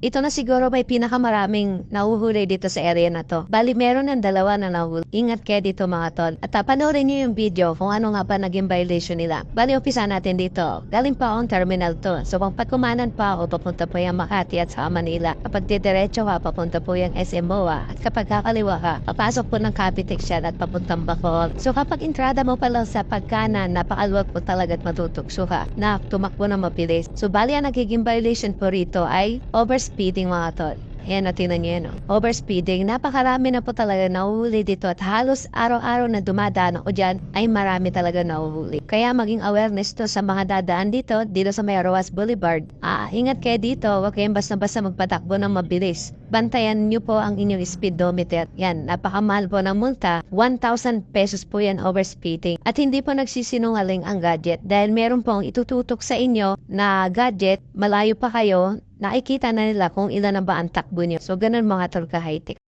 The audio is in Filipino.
Ito na siguro may pinakamaraming nahuhuli dito sa area na to. Bali, meron ng dalawa na nahuhuli. Ingat kayo dito mga tol. At panoorin nyo yung video kung ano nga pa naging violation nila. Bali, umpisa natin dito. Galing pa akong terminal to. So, kung pagkumanan pa ako, papunta po yung Makati at sa Manila. Kapag didiretso ka, papunta po yung SM MOA. At kapag kakaliwa ka, papasok po ng Cavite siya at papuntang Bacoor. So, kapag entrada mo pa lang sa pagkanan, napakaluwag po talaga at matutokso ka na tumakbo na mabilis. So, bali ang nagiging violation po rito ay overspeeding mga tol. Ayan, tinan niyo yan. Overspeeding. Napakarami na po talaga nahuhuli dito at halos araw-araw na dumadaan ako dyan ay marami talaga nahuhuli. Kaya maging awareness to sa mga dadaan dito sa may Roas Boulevard. Ingat kayo dito. Huwag kayong basta-basta magpatakbo ng mabilis. Bantayan niyo po ang inyong speedometer. Yan, napakamahal po ng multa. 1,000 pesos po yan overspeeding. At hindi po nagsisinungaling ang gadget dahil meron pong itututok sa inyo na gadget, malayo pa kayo, nakikita na nila kung ilan na ba ang takbo niyo. So, ganun mga tol ka high-tech.